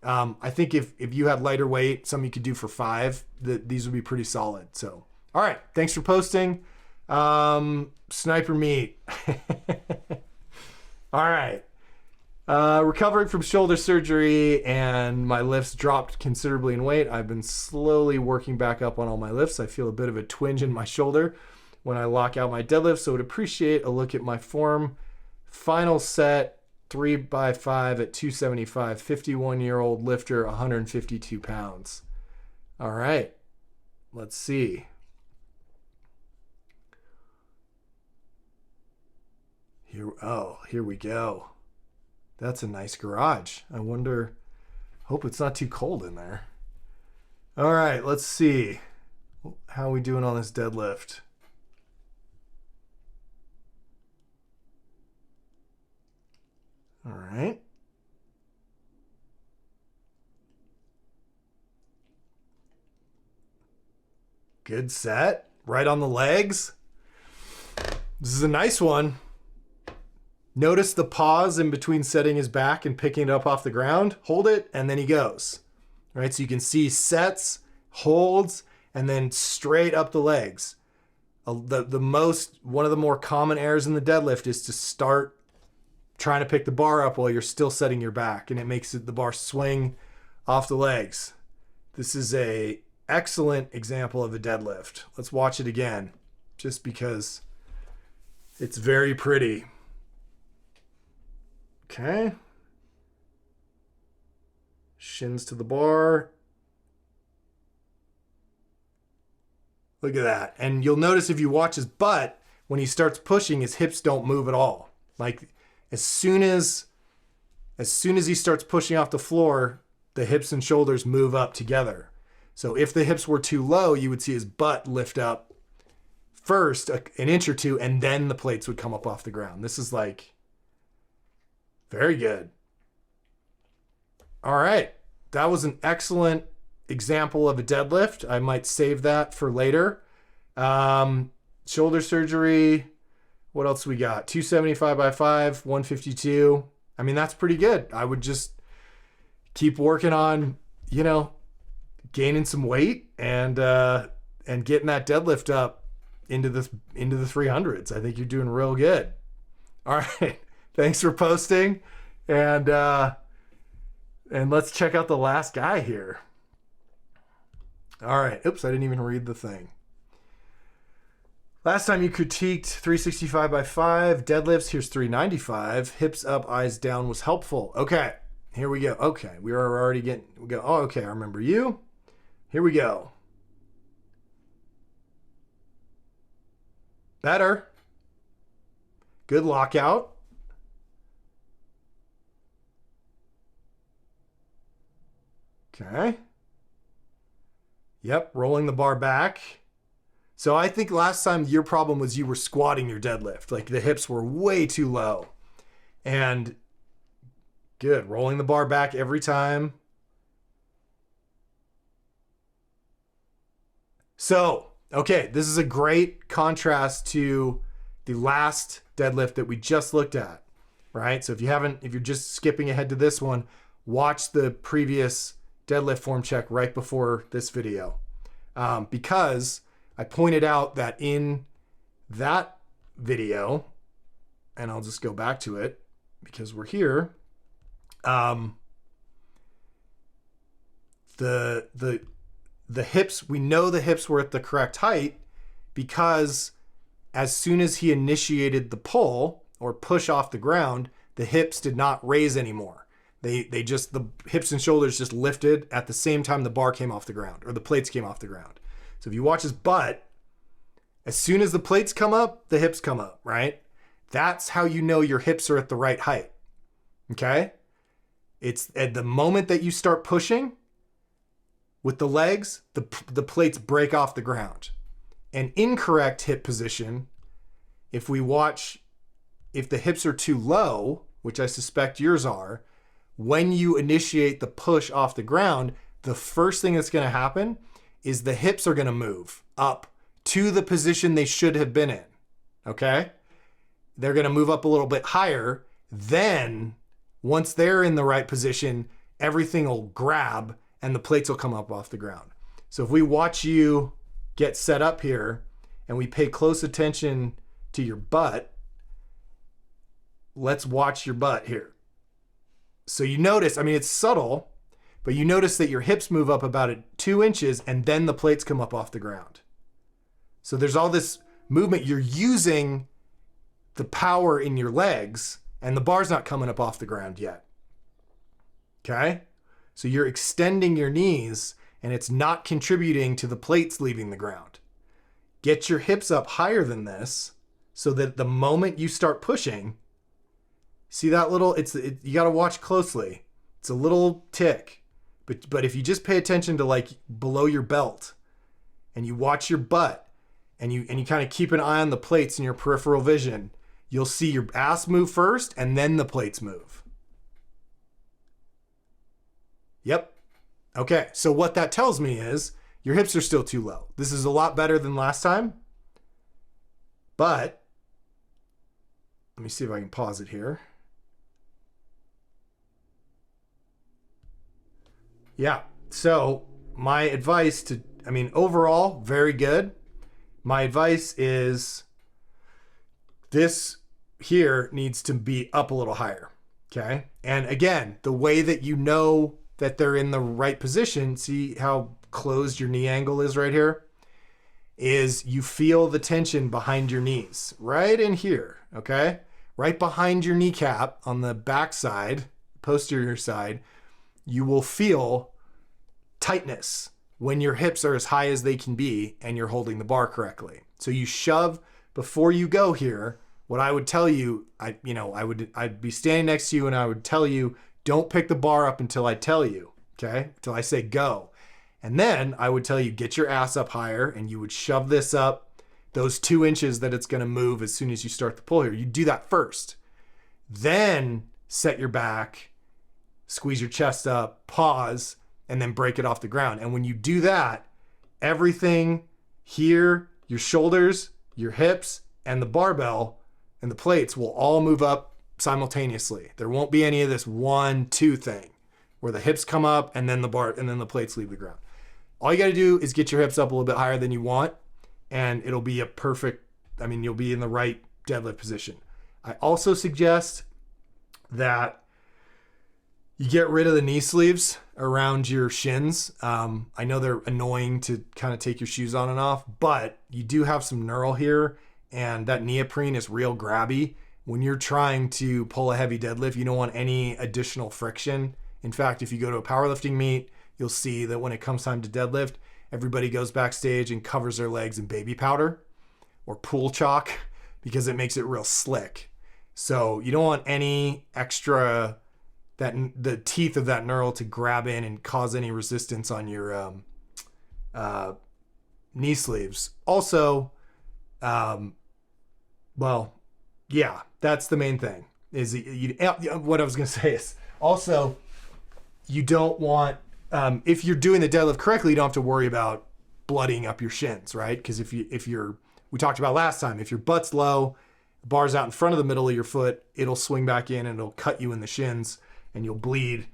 I think if you had lighter weight, something you could do for 5, these would be pretty solid. So, all right. Thanks for posting. SniperMeat. All right. Recovering from shoulder surgery and my lifts dropped considerably in weight. I've been slowly working back up on all my lifts. I feel a bit of a twinge in my shoulder when I lock out my deadlift, so would appreciate a look at my form. Final set, 3x5 at 275, 51-year-old lifter, 152 pounds. All right, let's see. Here we go. That's a nice garage. I wonder, hope it's not too cold in there. All right, let's see. How are we doing on this deadlift? All right. Good set. Right on the legs. This is a nice one. Notice the pause in between setting his back and picking it up off the ground. Hold it, and then he goes. Right, so you can see sets, holds, and then straight up the legs. One of the more common errors in the deadlift is to start trying to pick the bar up while you're still setting your back, and it makes the bar swing off the legs. This is a excellent example of a deadlift. Let's watch it again, just because it's very pretty. Okay. Shins to the bar. Look at that. And you'll notice if you watch his butt, when he starts pushing, his hips don't move at all. Like as soon as he starts pushing off the floor, the hips and shoulders move up together. So if the hips were too low, you would see his butt lift up first an inch or two, and then the plates would come up off the ground. This is like very good. All right. That was an excellent example of a deadlift. I might save that for later. Shoulder surgery. What else we got? 275 by 5, 152. I mean, that's pretty good. I would just keep working on, gaining some weight and getting that deadlift up into the 300s. I think you're doing real good. All right. Thanks for posting. And let's check out the last guy here. All right. Oops, I didn't even read the thing. Last time you critiqued 365 by 5 deadlifts. Here's 395. Hips up, eyes down was helpful. Okay. Here we go. Okay. We are already oh, okay. I remember you. Here we go. Better. Good lockout. Okay. Yep, rolling the bar back. So I think last time your problem was you were squatting your deadlift. Like the hips were way too low. And good, rolling the bar back every time. So, okay, this is a great contrast to the last deadlift that we just looked at, right? So if you're just skipping ahead to this one, watch the previous deadlift form check right before this video. Because I pointed out that in that video, and I'll just go back to it because we're here. The hips, we know the hips were at the correct height because as soon as he initiated the pull or push off the ground, the hips did not raise anymore. The hips and shoulders just lifted at the same time the bar came off the ground or the plates came off the ground. So if you watch his butt, as soon as the plates come up, the hips come up, right? That's how you know your hips are at the right height. Okay? It's at the moment that you start pushing with the legs, the plates break off the ground. An incorrect hip position, if the hips are too low, which I suspect yours are, when you initiate the push off the ground, the first thing that's going to happen is the hips are going to move up to the position they should have been in. Okay? They're going to move up a little bit higher. Then, once they're in the right position, everything will grab and the plates will come up off the ground. So if we watch you get set up here and we pay close attention to your butt, let's watch your butt here. So you notice, I mean, it's subtle, but you notice that your hips move up about 2 inches and then the plates come up off the ground. So there's all this movement. You're using the power in your legs and the bar's not coming up off the ground yet. Okay? So you're extending your knees and it's not contributing to the plates leaving the ground. Get your hips up higher than this so that the moment you start pushing, See that little, you got to watch closely. It's a little tick. But if you just pay attention to like below your belt and you watch your butt and you kind of keep an eye on the plates in your peripheral vision, you'll see your ass move first and then the plates move. Yep. Okay. So what that tells me is your hips are still too low. This is a lot better than last time, but let me see if I can pause it here. Yeah. So my advice overall, very good. My advice is this here needs to be up a little higher. Okay. And again, the way that you know that they're in the right position, see how closed your knee angle is right here, is you feel the tension behind your knees, right in here. Okay. Right behind your kneecap on the back side, posterior side, you will feel tightness when your hips are as high as they can be and you're holding the bar correctly. So you shove before you go here. What I would tell you, I'd be standing next to you and I would tell you, don't pick the bar up until I tell you, okay? Until I say go. And then I would tell you, get your ass up higher, and you would shove this up those 2 inches that it's gonna move as soon as you start the pull here. You do that first. Then set your back, squeeze your chest up, pause, and then break it off the ground. And when you do that, everything here, your shoulders, your hips, and the barbell and the plates will all move up simultaneously. There won't be any of this 1-2 thing where the hips come up and then the plates leave the ground. All you got to do is get your hips up a little bit higher than you want, and it'll be you'll be in the right deadlift position. I also suggest that you get rid of the knee sleeves around your shins. I know they're annoying to kind of take your shoes on and off, but you do have some knurl here, and that neoprene is real grabby. When you're trying to pull a heavy deadlift, you don't want any additional friction. In fact, if you go to a powerlifting meet, you'll see that when it comes time to deadlift, everybody goes backstage and covers their legs in baby powder or pool chalk because it makes it real slick. So you don't want any extra, the teeth of that knurl to grab in and cause any resistance on your knee sleeves. Also, that's the main thing. What I was going to say is also, you don't want, if you're doing the deadlift correctly, you don't have to worry about blooding up your shins, right? Because we talked about last time, if your butt's low, the bar's out in front of the middle of your foot, it'll swing back in and it'll cut you in the shins and you'll bleed.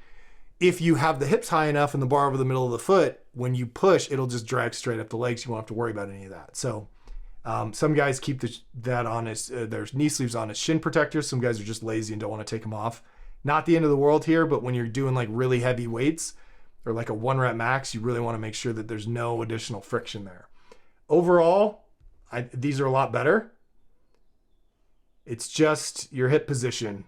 If you have the hips high enough and the bar over the middle of the foot, when you push, it'll just drag straight up the legs. You won't have to worry about any of that. So some guys keep that on as their knee sleeves on as shin protectors. Some guys are just lazy and don't want to take them off. Not the end of the world here, but when you're doing like really heavy weights or like a 1 rep max, you really want to make sure that there's no additional friction there. Overall, these are a lot better. It's just your hip position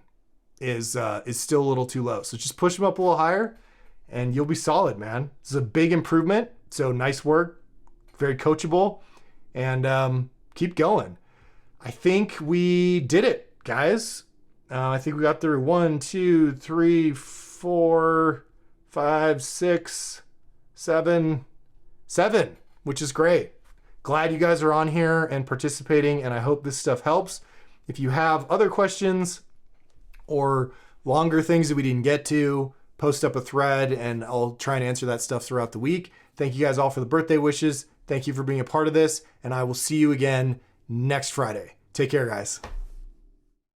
is still a little too low. So just push them up a little higher and you'll be solid, man. This is a big improvement. So nice work, very coachable, and keep going. I think we did it, guys. I think we got through 1, 2, 3, 4, 5, 6, 7, which is great. Glad you guys are on here and participating, and I hope this stuff helps. If you have other questions or longer things that we didn't get to, post up a thread and I'll try and answer that stuff throughout the week. Thank you guys all for the birthday wishes. Thank you for being a part of this, and I will see you again next Friday. Take care, guys.